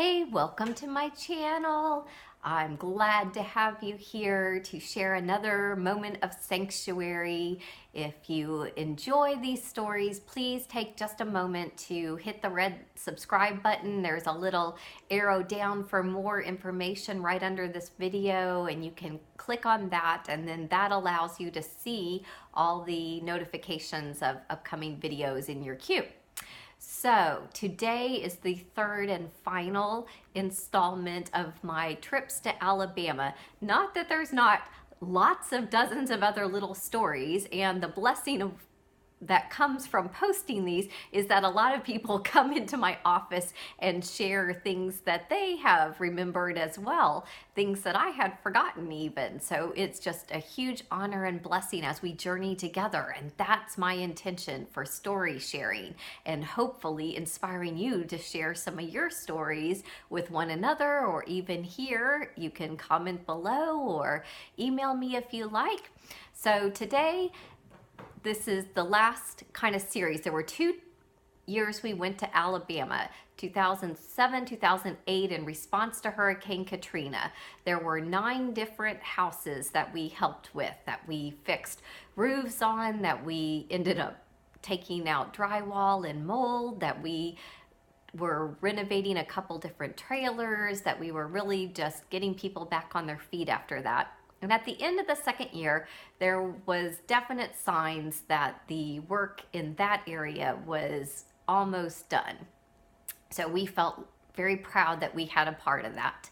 Hey, welcome to my channel. I'm glad to have you here to share another moment of sanctuary. If you enjoy these stories, please take just a moment to hit the red subscribe button. There's a little arrow down for more information right under this video, and you can click on that, and then that allows you to see all the notifications of upcoming videos in your queue. So today is the third and final installment of my trips to Alabama. Not that there's not lots of dozens of other little stories, and the blessing of that comes from posting these is that a lot of people come into my office and share things that they have remembered as well, things that I had forgotten even. So it's just a huge honor and blessing as we journey together, and that's my intention for story sharing, and hopefully inspiring you to share some of your stories with one another, or even here you can comment below or email me if you like. So today, this is the last kind of series. There were 2 years we went to Alabama, 2007, 2008, in response to Hurricane Katrina. There were 9 different houses that we helped with, that we fixed roofs on, that we ended up taking out drywall and mold, that we were renovating a couple different trailers, that we were really just getting people back on their feet after that. And at the end of the second year, there was definite signs that the work in that area was almost done. So we felt very proud that we had a part of that.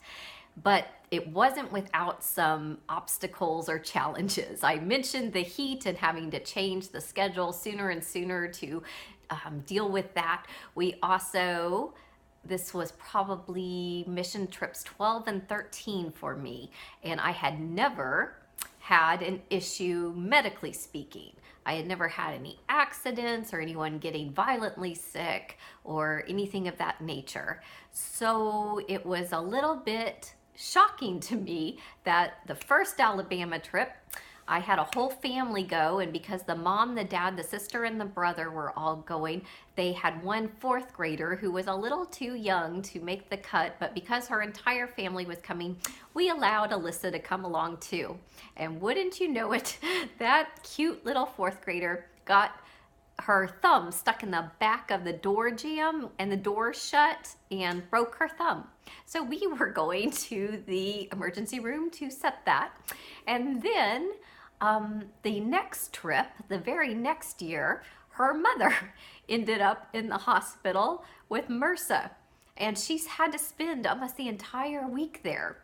But it wasn't without some obstacles or challenges. I mentioned the heat and having to change the schedule sooner and sooner to deal with that. We also, this was probably mission trips 12 and 13 for me, and I had never had an issue medically speaking. I had never had any accidents or anyone getting violently sick or anything of that nature. So it was a little bit shocking to me that the first Alabama trip, I had a whole family go, and because the mom, the dad, the sister, and the brother were all going, they had one 4th grader who was a little too young to make the cut, but because her entire family was coming, we allowed Alyssa to come along too. And wouldn't you know it, that cute little 4th grader got her thumb stuck in the back of the door jamb, and the door shut, and broke her thumb. So we were going to the emergency room to set that. And then the next trip, the very next year, her mother ended up in the hospital with MRSA, and she's had to spend almost the entire week there.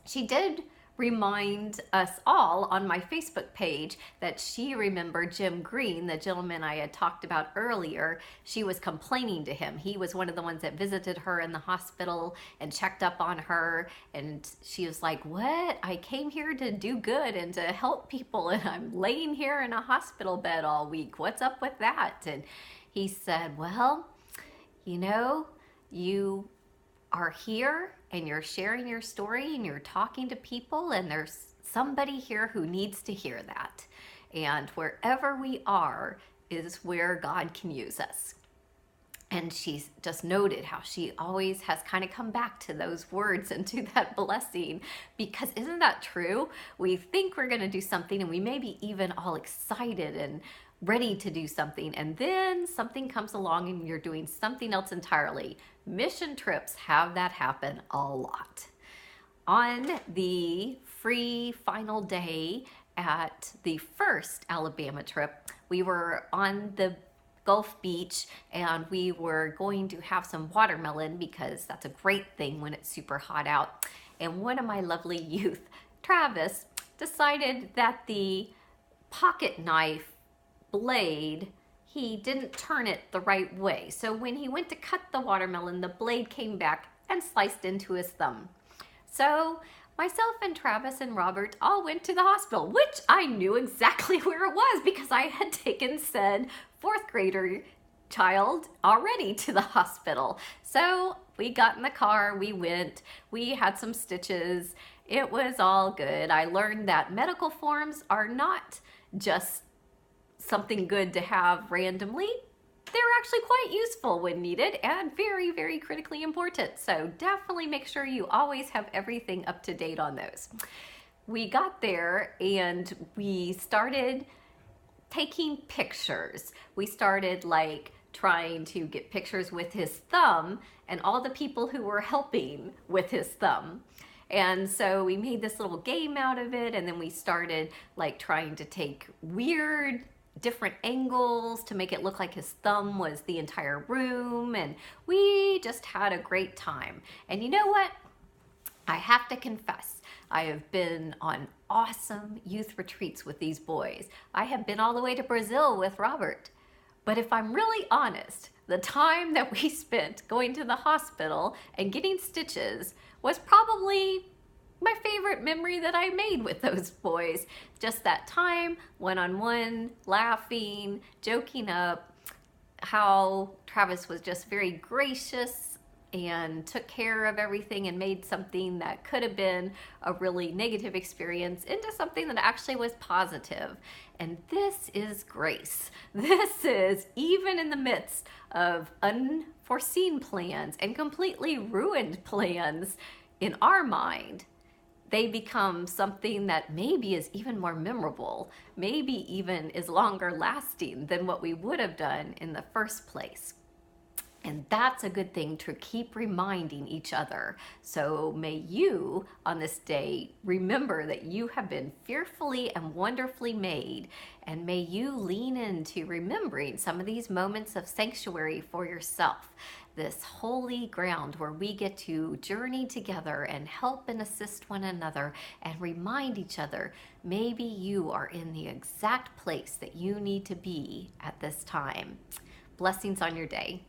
She did remind us all on my Facebook page that she remembered Jim Green, the gentleman I had talked about earlier. She was complaining to him. He was one of the ones that visited her in the hospital and checked up on her, and she was like, what? I came here to do good and to help people, and I'm laying here in a hospital bed all week. What's up with that? And he said, well, you know, you are here and you're sharing your story and you're talking to people, and there's somebody here who needs to hear that. And wherever we are is where God can use us. And she's just noted how she always has kind of come back to those words and to that blessing, because isn't that true? We think we're going to do something, and we may be even all excited and ready to do something, and then something comes along and you're doing something else entirely. Mission trips have that happen a lot. On the free final day at the first Alabama trip, we were on the Gulf Beach, and we were going to have some watermelon because that's a great thing when it's super hot out. And one of my lovely youth, Travis, decided that the pocket knife blade, he didn't turn it the right way. So when he went to cut the watermelon, the blade came back and sliced into his thumb. So myself and Travis and Robert all went to the hospital, which I knew exactly where it was because I had taken said 4th grader child already to the hospital. So we got in the car, we went, we had some stitches. It was all good. I learned that medical forms are not just something good to have randomly. they're actually quite useful when needed and very, very critically important. So definitely make sure you always have everything up to date on those. We got there and we started taking pictures. We started like trying to get pictures with his thumb and all the people who were helping with his thumb. And so we made this little game out of it, and then we started like trying to take weird different angles to make it look like his thumb was the entire room, and we just had a great time. And you know what? I have to confess, I have been on awesome youth retreats with these boys. I have been all the way to Brazil with Robert. But if I'm really honest, the time that we spent going to the hospital and getting stitches was probably my favorite memory that I made with those boys. Just that time, one-on-one, laughing, joking up, how Travis was just very gracious and took care of everything and made something that could have been a really negative experience into something that actually was positive. And this is grace. This is even in the midst of unforeseen plans and completely ruined plans in our mind, they become something that maybe is even more memorable, maybe even is longer lasting than what we would have done in the first place. And that's a good thing to keep reminding each other. So may you, on this day, remember that you have been fearfully and wonderfully made. And may you lean into remembering some of these moments of sanctuary for yourself. This holy ground where we get to journey together and help and assist one another and remind each other, maybe you are in the exact place that you need to be at this time. Blessings on your day.